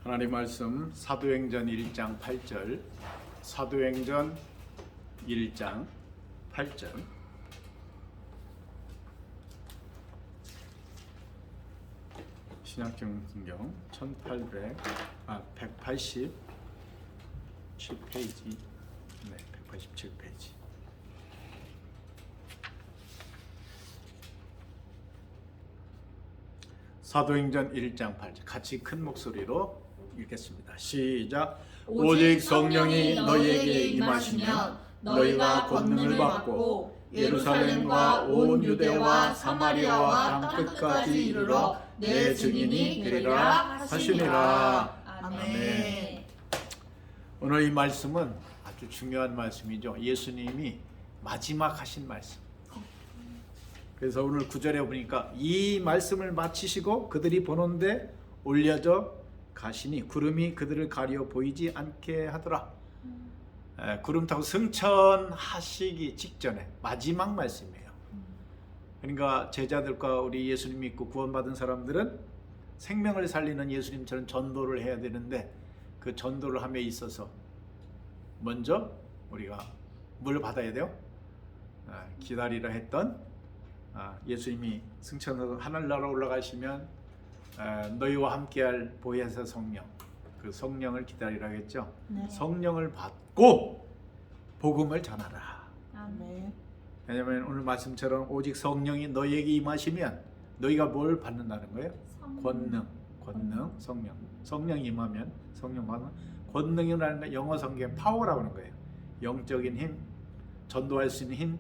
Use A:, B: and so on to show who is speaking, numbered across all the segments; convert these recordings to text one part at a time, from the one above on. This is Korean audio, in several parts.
A: 하나님 말씀 사도행전 1장 8절, 사도행전 1장 8절. 신약성경 187페이지. 네, 187페이지. 사도행전 1장 8절 같이 큰 목소리로 읽겠습니다. 시작. 오직 성령이 너희에게 임하시면 너희가 권능을 받고 예루살렘과 온 유대와 사마리아와 땅끝까지 이르러 내 증인이 되리라 하시니라. 아멘. 오늘 이 말씀은 아주 중요한 말씀이죠. 예수님이 마지막 하신 말씀. 그래서 오늘 9절에 보니까 이 말씀을 마치시고 그들이 보는데 올려져 가시니 구름이 그들을 가려 보이지 않게 하더라. 구름 타고 승천하시기 직전에 마지막 말씀이에요. 그러니까 제자들과 우리 예수님 믿고 구원받은 사람들은 생명을 살리는 예수님처럼 전도를 해야 되는데 그 전도를 함에 있어서 먼저 우리가 뭘 받아야 돼요? 기다리라 했던 예수님이 승천해서 하늘나라 올라가시면 너희와 함께할 보혜사 성령, 그 성령을 기다리라 했죠.
B: 네.
A: 성령을 받고 복음을 전하라.
B: 아멘.
A: 왜냐하면 오늘 말씀처럼 오직 성령이 너희에게 임하시면 너희가 뭘 받는다는 거예요? 권능, 성령이 임하면 성령 받는 권능이라는 건 영어 성경에 파워라고 하는 거예요. 영적인 힘, 전도할 수 있는 힘,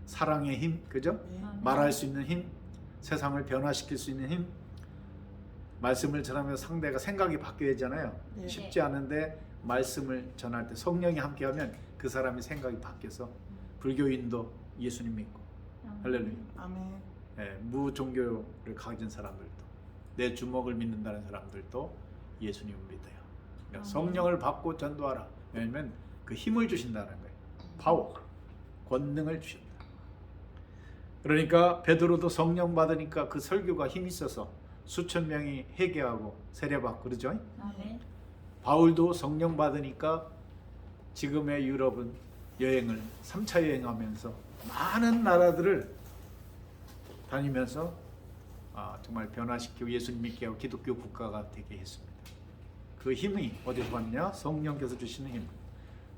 A: 사랑의 힘, 그죠?
B: 네.
A: 말할 수 있는 힘, 세상을 변화시킬 수 있는 힘. 말씀을 전하면 상대가 생각이 바뀌어야 하잖아요.
B: 네.
A: 쉽지 않은데 말씀을 전할 때 성령이 함께하면 그 사람이 생각이 바뀌어서 불교인도 예수님 믿고 할렐루야.
B: 아멘.
A: 무종교를 가진 사람들도 내 주먹을 믿는다는 사람들도 예수님을 믿어요. 그러니까 성령을 받고 전도하라. 왜냐하면 그 힘을 주신다는 거예요. 파워, 권능을 주신다. 그러니까 베드로도 성령 받으니까 그 설교가 힘이 있어서 수천 명이 회개하고 세례받고 그러죠.
B: 아멘.
A: 바울도 성령 받으니까 지금의 유럽은 여행을 3차 여행하면서 많은 나라들을 다니면서 정말 변화시키고 예수님 믿게 하고 기독교 국가가 되게 했습니다. 그 힘이 어디서 왔냐? 성령께서 주시는 힘.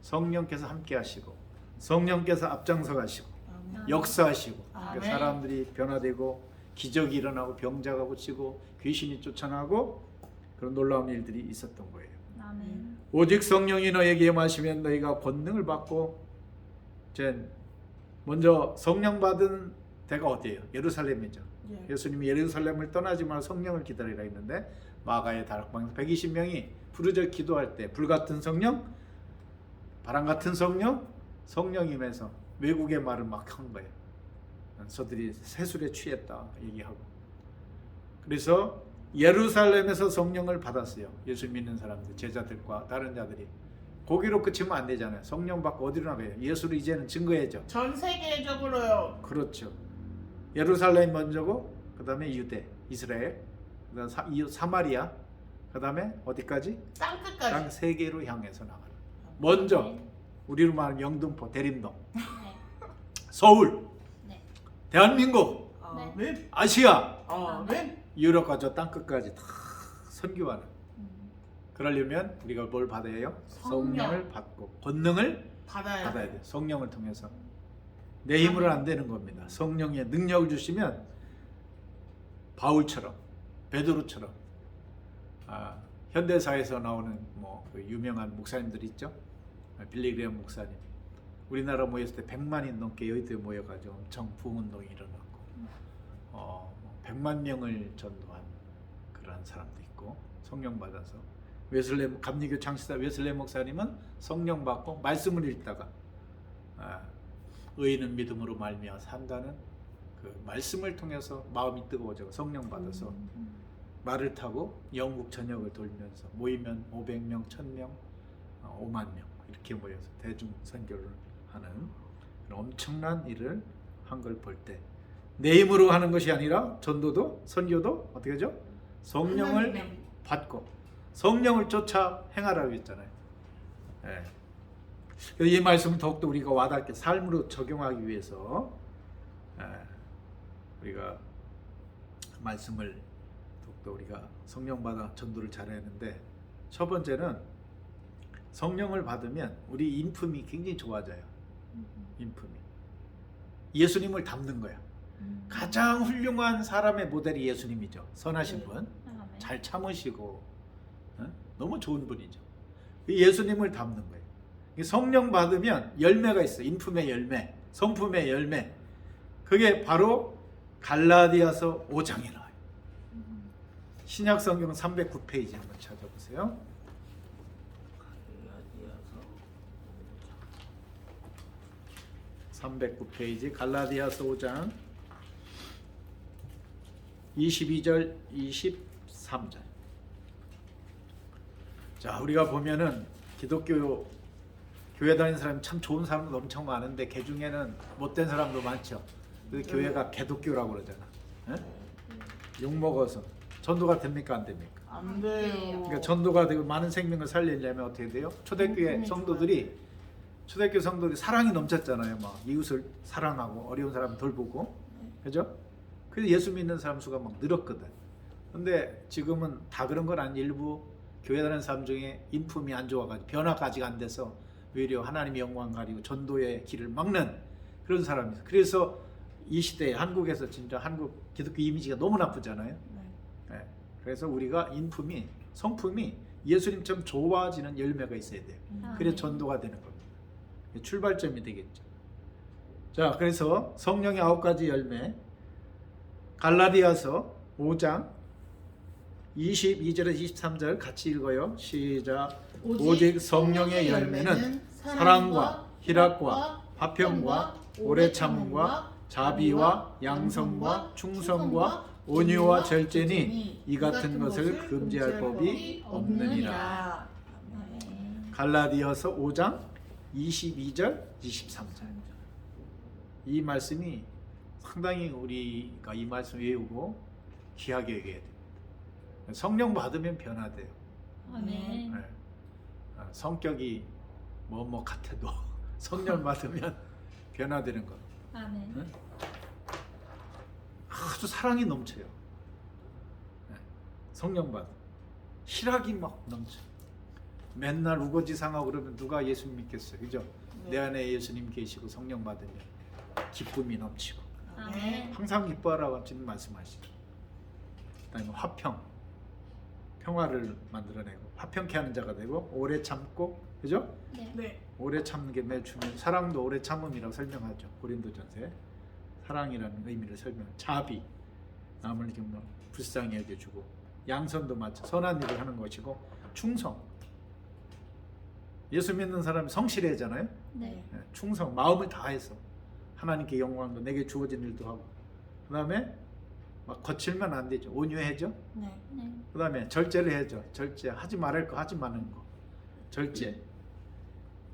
A: 성령께서 함께 하시고 성령께서 앞장서 가시고
B: 아멘.
A: 역사하시고
B: 아멘.
A: 사람들이 변화되고 기적이 일어나고 병자가 고치고 귀신이 쫓아나고 그런 놀라운 일들이 있었던 거예요.
B: 아멘.
A: 오직 성령이 너에게 임하시면 너희가 권능을 받고 먼저 성령 받은 데가 어디예요? 예루살렘이죠.
B: 예.
A: 예수님이 예루살렘을 떠나지 말고 성령을 기다리라 했는데 마가의 다락방에서 120명이 부르짖어 기도할 때 불같은 성령, 바람 같은 성령, 성령임에서 외국의 말을 막 한 거예요. 저들이 세술에 취했다 얘기하고. 그래서 예루살렘에서 성령을 받았어요. 예수 믿는 사람들, 제자들과 다른 자들이. 거기로 그치면 안 되잖아요. 성령 받고 어디로 나가요? 예수를 이제는 증거해야죠.
B: 전 세계적으로요.
A: 그렇죠. 예루살렘 먼저고 그 다음에 유대, 이스라엘, 그 다음에 사마리아, 그 다음에 어디까지?
B: 땅끝까지.
A: 땅 세계로 향해서 나가는. 먼저 우리로 말하면 영등포, 대림동, 서울, 대한민국,
B: 아멘.
A: 아시아,
B: 아멘.
A: 유럽과 저 땅끝까지 다 선교하는. 그러려면 우리가 뭘 받아야 해요? 성령을 받고 권능을
B: 받아야
A: 돼요. 성령을 통해서. 내 힘으로는 안 되는 겁니다. 성령의 능력을 주시면 바울처럼, 베드로처럼 현대사에서 나오는 그 유명한 목사님들 있죠? 빌리그레엄 목사님. 우리나라 모였을 때 100만이 넘게 여의도에 모여가지고 엄청 부흥운동이 일어났고 100만 명을 전도한 그런 사람도 있고 성령 받아서 웨슬레 감리교 창시자 웨슬레 목사님은 성령 받고 말씀을 읽다가 의인은 믿음으로 말미암아 산다는 그 말씀을 통해서 마음이 뜨거워져 성령 받아서 말을 타고 영국 전역을 돌면서 모이면 500명, 1000명, 5만 명 이렇게 모여서 대중 선교를 하는 그런 엄청난 일을 한 걸 볼 때 내 힘으로 하는 것이 아니라 전도도 선교도 어떻게 하죠? 성령을 받고 성령을 쫓아 행하라고 했잖아요. 예. 이 말씀을 더욱더 우리가 와닿게 삶으로 적용하기 위해서 우리가 말씀을 더욱더 우리가 성령 받아 전도를 잘해야 하는데, 첫 번째는 성령을 받으면 우리 인품이 굉장히 좋아져요. 인품이 예수님을 닮는 거야. 가장 훌륭한 사람의 모델이 예수님이죠. 선하신 분, 잘 참으시고 너무 좋은 분이죠. 예수님을 닮는 거예요. 성령 받으면 열매가 있어. 인품의 열매, 성품의 열매. 그게 바로 갈라디아서 5장에 나와요. 신약 성경 309페이지 한번 찾아보세요. 309페이지 갈라디아서 5장 22절 23절. 자, 우리가 보면은 기독교 교회 다니는 사람이 참 좋은 사람도 엄청 많은데 그 중에는 못된 사람도 많죠. 그래서 교회가 개독교라고 그러잖아. 욕 먹어서 전도가 됩니까 안 됩니까?
B: 안 돼요.
A: 그러니까 전도가 되고 많은 생명을 살리려면 어떻게 돼요? 초대교회 성도들이 사랑이 넘쳤잖아요. 막 이웃을 사랑하고 어려운 사람 돌보고, 그죠? 그래서 예수 믿는 사람 수가 막 늘었거든. 근데 지금은 다 그런 건 아닌 일부 교회 다니는 사람 중에 인품이 안 좋아가지고 변화까지가 안 돼서 오히려 하나님의 영광 가리고 전도의 길을 막는 그런 사람이 있어요. 그래서 이 시대에 한국에서 진짜 한국 기독교 이미지가 너무 나쁘잖아요. 네. 그래서 우리가 인품이, 성품이 예수님처럼 좋아지는 열매가 있어야 돼요. 그래야 전도가 되는 겁니다. 출발점이 되겠죠. 자, 그래서 성령의 9가지 열매, 갈라디아서 5장 22절에서 23절 같이 읽어요. 시작. 오직 성령의 열매는 사랑과 희락과 화평과 오래 참음과 자비와 양성과 충성과 온유와 절제니 이 같은 것을 금지할 법이 없느니라. 갈라디아서 5장 22절 23절. 이 말씀이 상당히 우리가 이 말씀 외우고 귀하게 여겨야 돼요. 성령 받으면 변화돼요.
C: 네.
A: 성격이 뭐 같아도 성령 받으면 변화되는 거.
C: 아멘.
A: 아주 사랑이 넘쳐요. 성령 받. 희락이 막 넘쳐. 맨날 우거지상하고 그러면 누가 예수 믿겠어요, 그죠? 내 안에 예수님 계시고 성령 받으면 기쁨이 넘치고.
C: 아멘.
A: 항상 기뻐하라고 주님 말씀하시죠. 그다음에 화평, 평화를 만들어내고 화평케 하는 자가 되고 오래 참고, 그죠?
B: 네.
A: 오래 참는 게 매우 중요해요. 사랑도 오래 참음이라고 설명하죠. 고린도전서에 사랑이라는 의미를 설명. 자비, 남을 좀 불쌍히 여겨주고, 양선도 마치 선한 일을 하는 것이고, 충성. 예수 믿는 사람이 성실해잖아요.
C: 네.
A: 충성, 마음을 다해서 하나님께 영광도 내게 주어진 일도 하고, 그 다음에 막 거칠면 안 되죠. 온유해져.
C: 네.
A: 그 다음에 절제를 해줘. 절제, 하지 말을 거 하지 마는 거. 절제.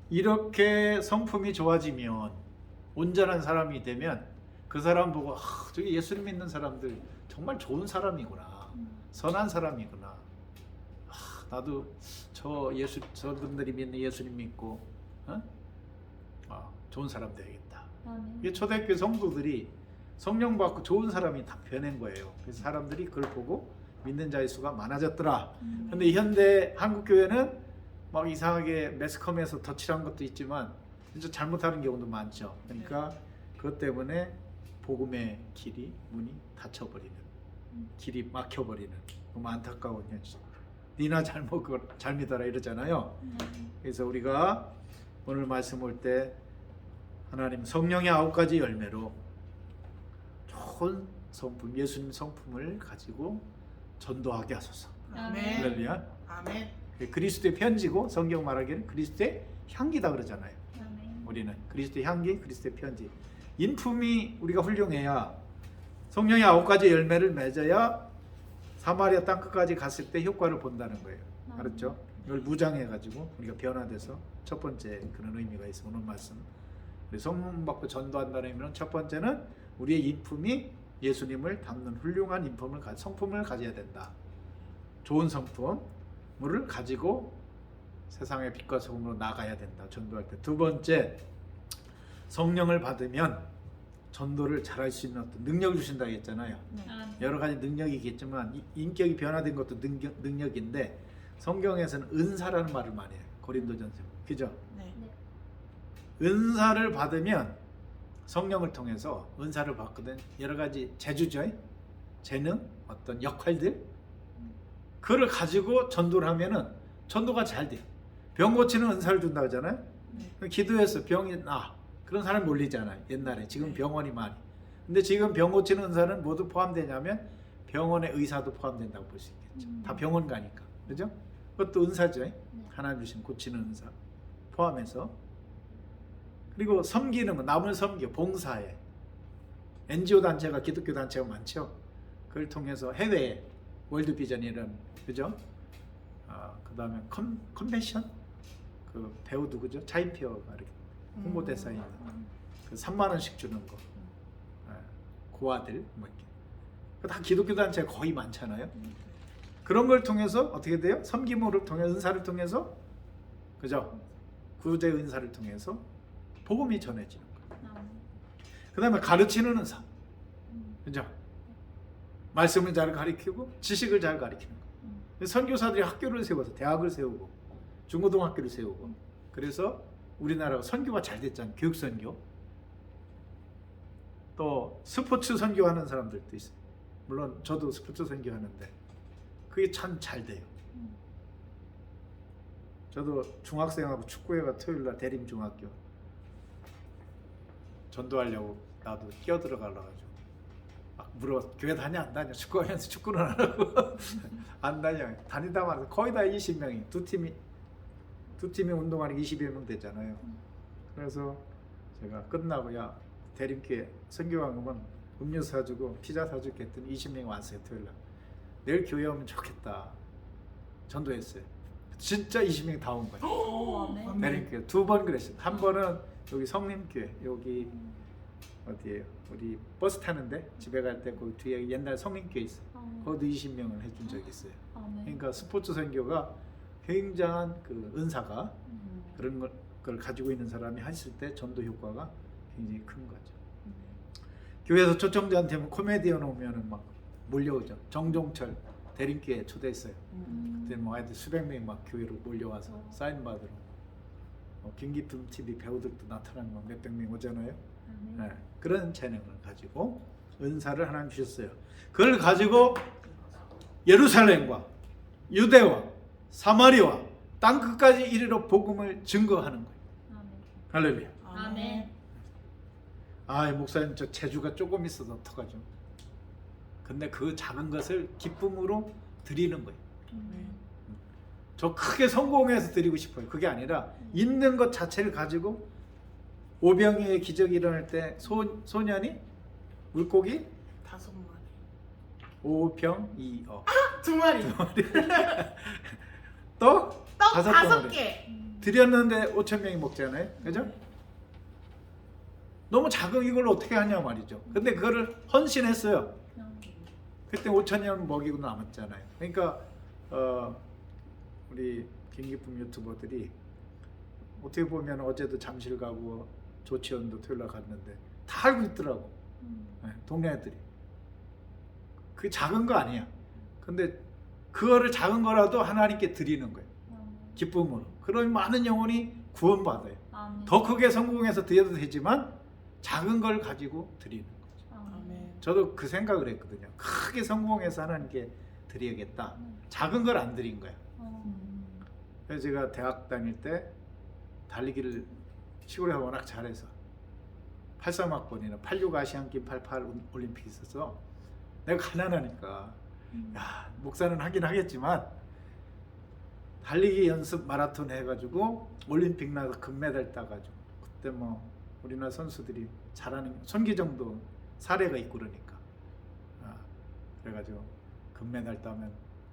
A: 이렇게 성품이 좋아지면, 온전한 사람이 되면 그 사람 보고 저기 예수님 믿는 사람들 정말 좋은 사람이구나, 선한 사람이구나, 나도 저분들이 믿는 예수님 믿고 좋은 사람 되야겠다.
C: 아멘.
A: 이게 초대교회 성도들이 성령 받고 좋은 사람이 다 변한 거예요. 그래서 사람들이 그걸 보고 믿는 자의 수가 많아졌더라. 근데 현대 한국 교회는 막 이상하게 매스컴에서 덧칠한 것도 있지만 진짜 잘못하는 경우도 많죠. 그러니까 그것 때문에 복음의 길이, 문이 닫혀버리는, 길이 막혀버리는 너무 안타까운 현실. 니나 잘 믿어라 이러잖아요. 그래서 우리가 오늘 말씀 올 때 하나님 성령의 9가지 열매로 좋은 성품, 예수님 성품을 가지고 전도하게 하소서.
B: 아멘.
A: 할렐루야.
B: 아멘.
A: 그리스도의 편지고, 성경 말하기는 그리스도의 향기다 그러잖아요.
C: 아멘.
A: 우리는 그리스도의 향기, 그리스도의 편지. 인품이 우리가 훌륭해야, 성령의 9가지 열매를 맺어야 사마리아 땅 끝까지 갔을 때 효과를 본다는 거예요. 알았죠? 이걸 무장해가지고 우리가 변화돼서 첫 번째 그런 의미가 있어. 오늘 말씀. 우리 성령 받고 전도한다는 의미는 첫 번째는 우리의 인품이 예수님을 닮는 훌륭한 인품을 성품을 가져야 된다. 좋은 성품. 물을 가지고 세상의 빛과 소금으로 나가야 된다. 전도할 때. 두 번째, 성령을 받으면 전도를 잘할 수 있는 어떤 능력을 주신다고 했잖아요.
C: 아멘.
A: 여러 가지 능력이 있겠지만 인격이 변화된 것도 능력인데 성경에서는 은사라는 말을 많이 해요. 고린도전서. 그죠?
B: 네.
A: 은사를 받으면 성령을 통해서 은사를 받거든. 여러 가지 재주죠. 재능, 어떤 역할들 그걸 가지고 전도를 하면은 전도가 잘 돼요. 병 고치는 은사를 준다고 하잖아요.
B: 네.
A: 기도해서 병이 나 그런 사람 몰리잖아요. 옛날에. 지금 병원이 많이. 근데 지금 병 고치는 은사는 모두 포함되냐면 병원의 의사도 포함된다고 볼 수 있겠죠. 다 병원 가니까. 그죠? 그것도 은사죠. 하나님 주신 고치는 은사 포함해서. 그리고 섬기는 거, 남을 섬겨, 봉사해. NGO 단체가 기독교 단체가 많죠. 그걸 통해서 해외에 월드비전이라는, 그죠? 그 다음에 컨벤션? 그 배우 누구죠? 차인표가 이렇게 홍보대사인 그 3만 원씩 주는 거. 고아들 뭐 이렇게. 다 기독교 단체가 거의 많잖아요. 그런 걸 통해서 어떻게 돼요? 섬김을 통해 은사를 통해서, 그죠? 구제 은사를 통해서 복음이 전해지는 거예요. 그 다음에 가르치는 은사, 그죠? 말씀을 잘 가르치고 지식을 잘 가르치는 거예요. 선교사들이 학교를 세워서 대학을 세우고 중고등학교를 세우고, 그래서 우리나라가 선교가 잘 됐잖아요. 교육 선교. 또 스포츠 선교하는 사람들도 있어요. 물론 저도 스포츠 선교하는데 그게 참 잘 돼요. 저도 중학생하고 축구회가 토요일날 대림중학교 전도하려고 나도 뛰어들어가려 가지고 막 물어, 교회 다녀 안 다녀? 축구하면서 축구는 안 하고 안 다녀. 다니다 말해서 거의 다 20명이 두 팀이 운동하는 20여 명 되잖아요. 그래서 제가 끝나고 야 대림교회 선교관 오면 음료수 사주고 피자 사줄게 했더니 20명이 왔어요. 토요일날. 내일 교회 오면 좋겠다. 전도했어요. 진짜 20명이 다 온 거예요. 대림교회 두 번 그랬어요. 한 번은 여기 성림교회, 여기 어디에요? 우리 버스 타는데 집에 갈 때 그 뒤에 옛날 성림교회 있어요. 거기도 20명을 해준 적이 있어요. 그러니까 스포츠 선교가 굉장한 그 은사가 그런 걸 가지고 있는 사람이 했을 때 전도 효과가 굉장히 큰 거죠. 교회에서 초청자한테 코미디언 오면은 막 몰려오죠. 정종철 대림교회 초대했어요. 그때 뭐 아이들 수백 명이 막 교회로 몰려와서 사인 받으러. 김기쁨 TV 배우들도 나타나면 몇백 명 오잖아요. 네, 그런 재능을 가지고 은사를 하나님 주셨어요. 그걸 가지고 예루살렘과 유대와 사마리아 땅 끝까지 이르러 복음을 증거하는 거예요. 할렐루야.
C: 아멘.
A: 아, 목사님 저 재주가 조금 있어서 어떡하죠? 근데 그 작은 것을 기쁨으로 드리는 거예요. 저 크게 성공해서 드리고 싶어요. 그게 아니라 있는 것 자체를 가지고 오병이의 기적이 일어날 때 소년이 물고기
B: 5마리.
A: 오병이어
B: 2마리.
A: 또
B: 떡
A: 다섯
B: 5개.
A: 드렸는데 5천 명이 먹잖아요. 그죠? 너무 작은 이걸 어떻게 하냐 말이죠. 근데 그거를 헌신했어요. 그때 5천 명 먹이고 남았잖아요. 그러니까 우리 김기쁨 유튜버들이 어떻게 보면 어제도 잠실 가고 조치원도 토요일날 갔는데 다 알고 있더라고. 네, 동네 애들이. 그게 작은 거 아니야. 근데 그거를 작은 거라도 하나님께 드리는 거예요. 기쁨으로. 그러면 많은 영혼이 구원받아요. 더 크게 성공해서 드려도 되지만 작은 걸 가지고 드리는 거죠.
B: 아멘.
A: 저도 그 생각을 했거든요. 크게 성공해서 하나님께 드려야겠다. 작은 걸 안 드린 거야. 그래서 제가 대학 다닐 때 달리기를 시골에서 워낙 잘해서 83학번이나 86 아시안게임 88 올림픽 있어서 내가 가난하니까 야, 목사는 하긴 하겠지만 달리기 연습 마라톤 해가지고 올림픽 나가서 금메달 따가지고 그때 뭐 우리나라 선수들이 잘하는 손기정도 사례가 있고 그러니까 그래가지고 금메달 따면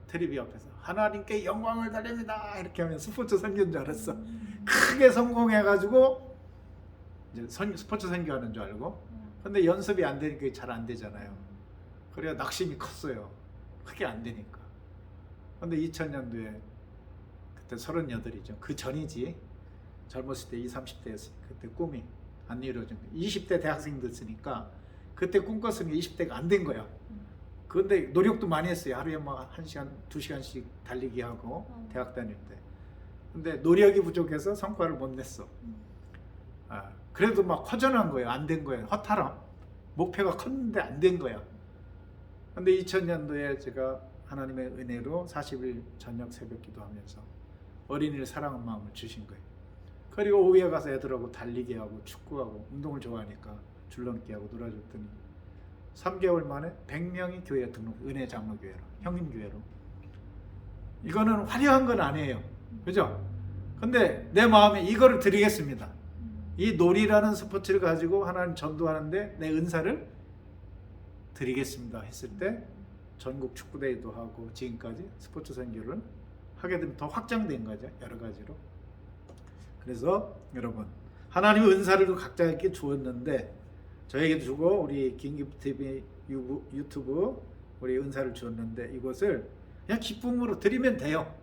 A: 텔레비 앞에서 하나님께 영광을 달립니다 이렇게 하면 스포츠 선교인 줄 알았어. 크게 성공해가지고 이제 스포츠 선교하는 줄 알고. 근데 연습이 안 되니까 잘 안 되잖아요. 그래야 낙심이 컸어요. 크게 안 되니까. 근데 2000년도에 그때 38이죠. 그 전이지. 젊었을 때 20, 30대였으니까 그때 꿈이 안 이루어진 거예요. 20대 대학생 됐으니까 그때 꿈꿨으면 20대가 안 된 거야. 그런데 노력도 많이 했어요. 하루에 막 1시간, 2시간씩 달리기 하고 대학 다닐 때. 근데 노력이 부족해서 성과를 못 냈어. 그래도 막 허전한 거예요. 안 된 거예요. 허탈함. 목표가 컸는데 안 된 거야. 근데 2000년도에 제가 하나님의 은혜로 40일 저녁 새벽 기도하면서 어린이를 사랑하는 마음을 주신 거예요. 그리고 오후에 가서 애들하고 달리기 하고 축구하고 운동을 좋아하니까 줄넘기 하고 놀아줬더니 3개월 만에 100명이 교회 등록, 은혜 장로교회로, 형님교회로. 이거는 화려한 건 아니에요. 그죠? 근데 내 마음에 이거를 드리겠습니다. 이 놀이라는 스포츠를 가지고 하나님 전도하는데 내 은사를 드리겠습니다 했을 때 전국 축구대회도 하고 지금까지 스포츠 선교를 하게 되면 더 확장된 거죠. 여러 가지로. 그래서 여러분, 하나님의 은사를 각자에게 주었는데 저에게 주고 우리 김기TV 유튜브 우리 은사를 주었는데 이것을 그냥 기쁨으로 드리면 돼요.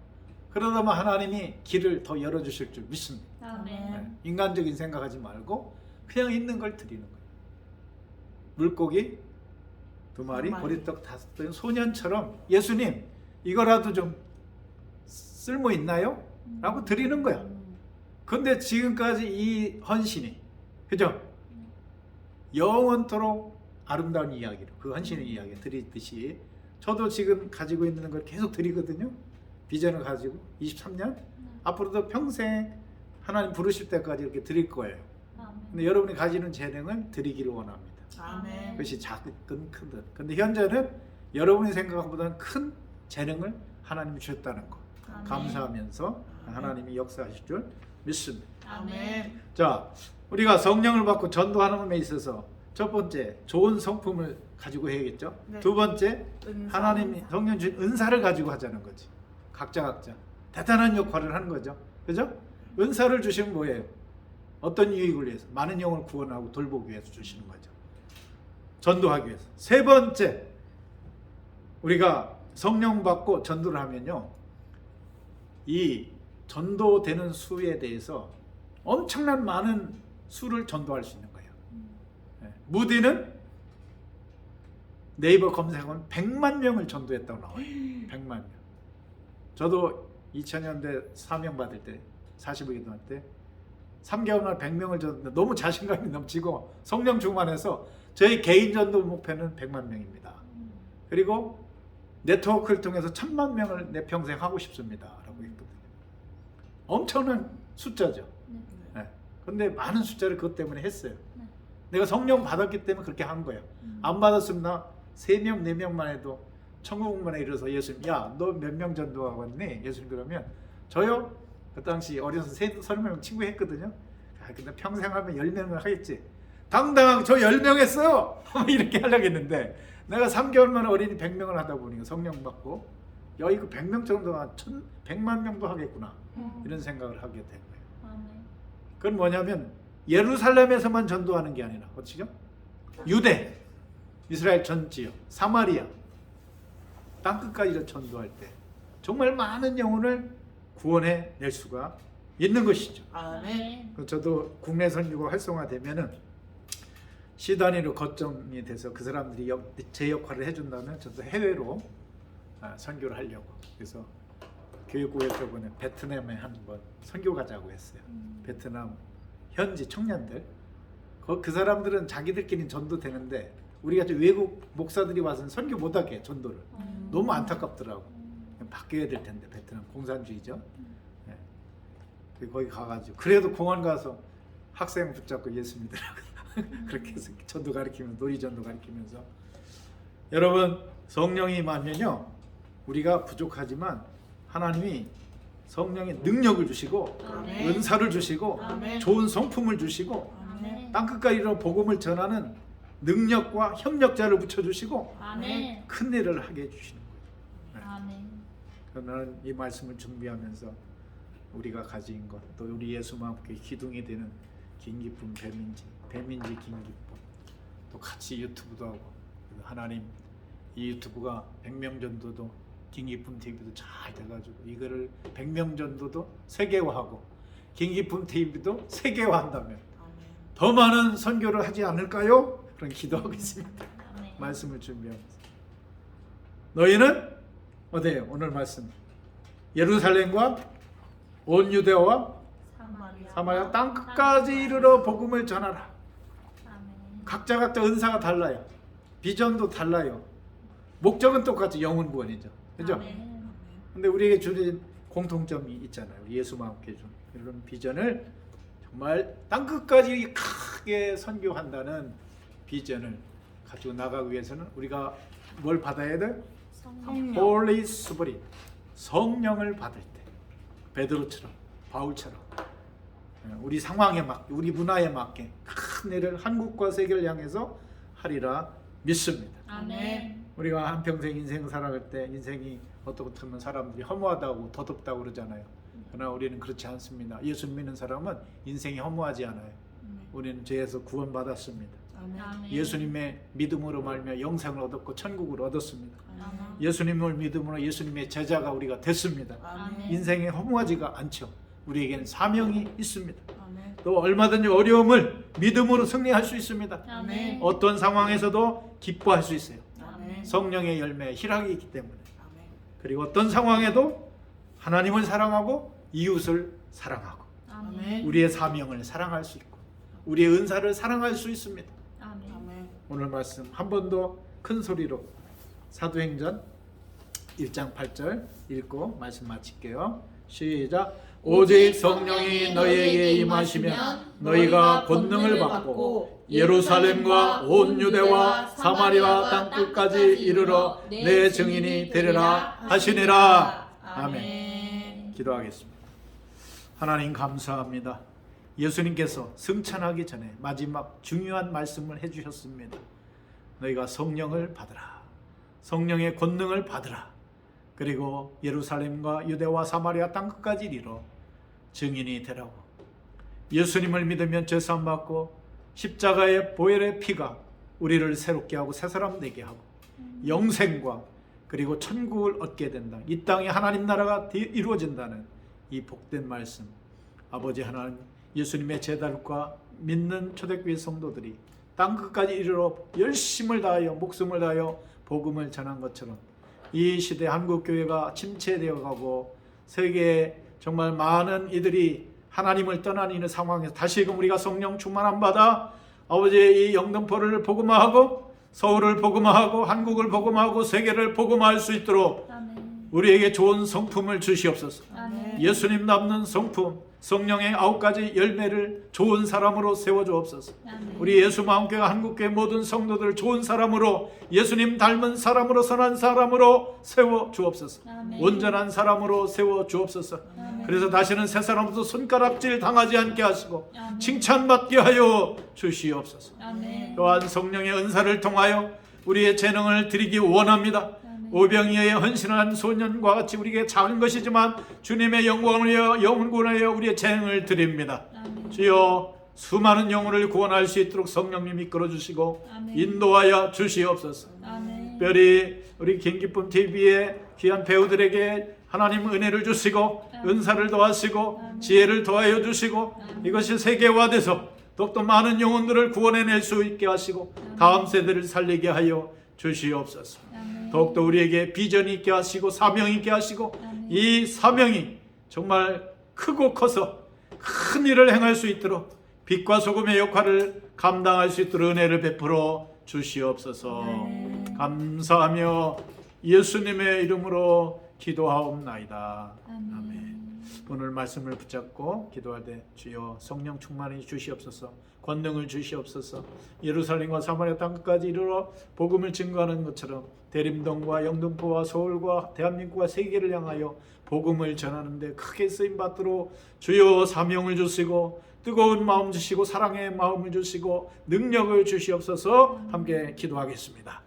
A: 그러다 보면 하나님이 길을 더 열어주실 줄 믿습니다.
C: 아멘.
A: 인간적인 생각하지 말고 그냥 있는 걸 드리는 거예요. 물고기 2마리, 보리떡 5개, 소년처럼 예수님 이거라도 좀 쓸모 있나요? 라고 드리는 거야. 근데 지금까지 이 헌신이, 그죠? 영원토록 아름다운 이야기로 그 헌신의 이야기 드리듯이 저도 지금 가지고 있는 걸 계속 드리거든요. 비전을 가지고 23년 앞으로도 평생 하나님 부르실 때까지 이렇게 드릴 거예요. 근데 여러분이 가지는 재능을 드리기를 원합니다.
B: 아멘.
A: 그것이 작든 크든. 근데 현재는 여러분이 생각한 보다는 큰 재능을 하나님이 주셨다는 거
C: 아멘.
A: 감사하면서 하나님이 역사하실 줄 믿습니다.
B: 아멘.
A: 자, 우리가 성령을 받고 전도하는 데 있어서 첫 번째 좋은 성품을 가지고 해야겠죠.
B: 네.
A: 두 번째
B: 은사.
A: 하나님이 성령 주신 은사를 가지고 하자는 거지. 각자 대단한 역할을 하는 거죠. 그죠? 은사를 주시면 뭐예요? 어떤 유익을 위해서? 많은 영혼을 구원하고 돌보기 위해서 주시는 거죠. 전도하기 위해서. 세 번째, 우리가 성령 받고 전도를 하면요, 이 전도되는 수에 대해서 엄청난 많은 수를 전도할 수 있는 거예요. 무디는 네이버 검색하면 100만 명을 전도했다고 나와요. 100만 명. 저도 2000년대 사명 받을 때 40일 기도할 때 3개월 만에 100명을 전도했는데 너무 자신감이 넘치고 성령 충만해서 저희 개인 전도 목표는 100만 명입니다. 그리고 네트워크를 통해서 1000만 명을 내 평생 하고 싶습니다 라고 했거든요. 엄청난 숫자죠. 근데 많은 숫자를 그것 때문에 했어요. 내가 성령 받았기 때문에 그렇게 한 거예요. 안 받았으면 나 3명, 4명만 해도 천국문에 이르러서 예수님, 야, 너 몇 명 전도하고 왔니? 예수님 그러면 저요? 그 당시 어려서 30명 친구 했거든요. 근데 평생 하면 10명을 하겠지. 당당하게 저 10명 했어요! 이렇게 하려고 했는데 내가 3개월 만에 어린이 100명을 하다 보니까 성령 받고 야, 이거 100명 정도가 100만 명도 하겠구나. 이런 생각을 하게 된 거예요.
C: 아멘.
A: 그건 뭐냐면 예루살렘에서만 전도하는 게 아니라 어찌죠? 유대, 이스라엘 전 지역, 사마리아 땅끝까지 전도할 때 정말 많은 영혼을 구원해 낼 수가 있는 것이죠.
B: 아멘.
A: 저도 국내 선교가 활성화되면은 시 단위로 거점이 돼서 그 사람들이 제 역할을 해준다면 저도 해외로 선교를 하려고. 그래서 교육부에 저번에 베트남에 한번 선교 가자고 했어요. 베트남 현지 청년들. 그 사람들은 자기들끼리 전도되는데 우리가 외국 목사들이 와서는 선교 못하게 해, 전도를. 너무 안타깝더라고. 바뀌어야 될 텐데 베트남 공산주의죠. 네. 거기 가가지고 그래도 공원 가서 학생 붙잡고 예수 믿으라고 그렇게 해서 전도 가르치면서 놀이 전도 가르치면서 여러분 성령이 임하면요 우리가 부족하지만 하나님이 성령의 능력을 주시고
B: 아멘.
A: 은사를 주시고
B: 아멘.
A: 좋은 성품을 주시고
C: 아멘.
A: 땅끝까지로 복음을 전하는 능력과 협력자를 붙여주시고
C: 아멘.
A: 큰 일을 하게 해주시는 거예요.
C: 아멘.
A: 나는 이 말씀을 준비하면서 우리가 가진 것, 또 우리 예수와 함께 기둥이 되는 김기쁨 배민지 김기쁨, 또 같이 유튜브도 하고 하나님 이 유튜브가 100명 정도도 김기품 TV도 잘 돼가지고 이거를 100명 정도도 세계화하고 김기품 TV도 세계화한다면 더 많은 선교를 하지 않을까요? 그런 기도하고 있습니다.
C: 아멘.
A: 말씀을 준비하고 있습니다. 너희는 어디에요? 오늘 말씀 예루살렘과 온 유대와 사마리아 땅 끝까지 이르러 복음을 전하라.
C: 아멘.
A: 각자 은사가 달라요. 비전도 달라요. 목적은 똑같이 영혼 구원이죠. 그죠?
C: 아멘.
A: 근데 우리에게 주는 공통점이 있잖아요. 예수와 함께 준 이런 비전을 정말 땅 끝까지 크게 선교한다는 비전을 가지고 나가기 위해서는 우리가 뭘 받아야 돼?
C: 성령.
A: Holy Spirit, 성령을 받을 때 베드로처럼 바울처럼 우리 상황에 맞게 우리 문화에 맞게 큰 일을 한국과 세계를 향해서 하리라 믿습니다.
C: 아멘.
A: 우리가 한평생 인생 살아갈 때 인생이 어떻게 보면 사람들이 허무하다고 더덥다고 그러잖아요. 그러나 우리는 그렇지 않습니다. 예수 믿는 사람은 인생이 허무하지 않아요. 우리는 죄에서 구원받았습니다.
C: 아멘.
A: 예수님의 믿음으로 말미암아 영생을 얻었고 천국을 얻었습니다.
C: 아멘.
A: 예수님을 믿음으로 예수님의 제자가 우리가 됐습니다.
C: 아멘.
A: 인생이 허무하지가 않죠. 우리에게는 사명이 있습니다.
B: 아멘.
A: 또 얼마든지 어려움을 믿음으로 승리할 수 있습니다.
C: 아멘.
A: 어떤 상황에서도 기뻐할 수 있어요.
B: 아멘.
A: 성령의 열매에 희락이 있기 때문에.
B: 아멘.
A: 그리고 어떤 상황에도 하나님을 사랑하고 이웃을 사랑하고
C: 아멘.
A: 우리의 사명을 사랑할 수 있고 우리의 은사를 사랑할 수 있습니다.
C: 아멘.
B: 아멘.
A: 오늘 말씀 한 번 더 큰 소리로 사도행전 1장 8절 읽고 말씀 마칠게요. 시작. 오직 성령이 너희에게 임하시면 너희가 권능을 받고 예루살렘과 온 유대와 사마리아 땅 끝까지 이르러 내 증인이 되리라 하시니라. 아멘. 기도하겠습니다. 하나님 감사합니다. 예수님께서 승천하기 전에 마지막 중요한 말씀을 해주셨습니다. 너희가 성령을 받으라. 성령의 권능을 받으라. 그리고 예루살렘과 유대와 사마리아 땅 끝까지 이르러 증인이 되라고. 예수님을 믿으면 죄사함 받고 십자가의 보혈의 피가 우리를 새롭게 하고 새 사람 되게 하고 영생과 그리고 천국을 얻게 된다. 이 땅에 하나님 나라가 이루어진다는 이 복된 말씀, 아버지 하나님, 예수님의 제자들과 믿는 초대교회 성도들이 땅 끝까지 이르러 열심을 다하여 목숨을 다하여 복음을 전한 것처럼 이 시대 한국교회가 침체되어 가고 세계에 정말 많은 이들이 하나님을 떠나는 상황에서 다시금 우리가 성령 충만함 받아 아버지의 이 영등포를 복음화하고 서울을 복음화하고 한국을 복음화하고 세계를 복음화할 수 있도록
C: 아멘.
A: 우리에게 좋은 성품을 주시옵소서.
C: 아멘.
A: 예수님 남는 성품, 성령의 9가지 열매를 좋은 사람으로 세워주옵소서.
C: 아멘.
A: 우리 예수마음교회 한국교회 모든 성도들을 좋은 사람으로 예수님 닮은 사람으로 선한 사람으로 세워주옵소서.
C: 아멘.
A: 온전한 사람으로 세워주옵소서.
C: 아멘.
A: 그래서 다시는 새 사람으로서 손가락질 당하지 않게 하시고
C: 아멘.
A: 칭찬받게 하여 주시옵소서.
C: 아멘.
A: 또한 성령의 은사를 통하여 우리의 재능을 드리기 원합니다. 오병이어의 헌신한 소년과 같이 우리에게 작은 것이지만 주님의 영광을 위하여 영혼을 위하여 우리의 재능을 드립니다.
C: 아멘.
A: 주여 수많은 영혼을 구원할 수 있도록 성령님 이끌어 주시고
C: 아멘.
A: 인도하여 주시옵소서.
C: 아멘.
A: 특별히 우리 김기쁨 TV의 귀한 배우들에게 하나님 은혜를 주시고 은사를 더하시고 지혜를 더하여 주시고 이것이 세계화돼서 더욱더 많은 영혼들을 구원해낼 수 있게 하시고 다음 세대를 살리게 하여 주시옵소서.
C: 아멘.
A: 더욱더 우리에게 비전이 있게 하시고 사명이 있게 하시고
C: 아멘.
A: 이 사명이 정말 크고 커서 큰 일을 행할 수 있도록 빛과 소금의 역할을 감당할 수 있도록 은혜를 베풀어 주시옵소서.
C: 아멘.
A: 감사하며 예수님의 이름으로 기도하옵나이다.
C: 아멘.
A: 아멘. 오늘 말씀을 붙잡고 기도할 때 주여 성령 충만히 주시옵소서. 권능을 주시옵소서. 예루살렘과 사마리아 땅까지 이르러 복음을 증거하는 것처럼 대림동과 영등포와 서울과 대한민국과 세계를 향하여 복음을 전하는데 크게 쓰임 받도록 주여 사명을 주시고 뜨거운 마음 주시고 사랑의 마음을 주시고 능력을 주시옵소서. 함께 기도하겠습니다.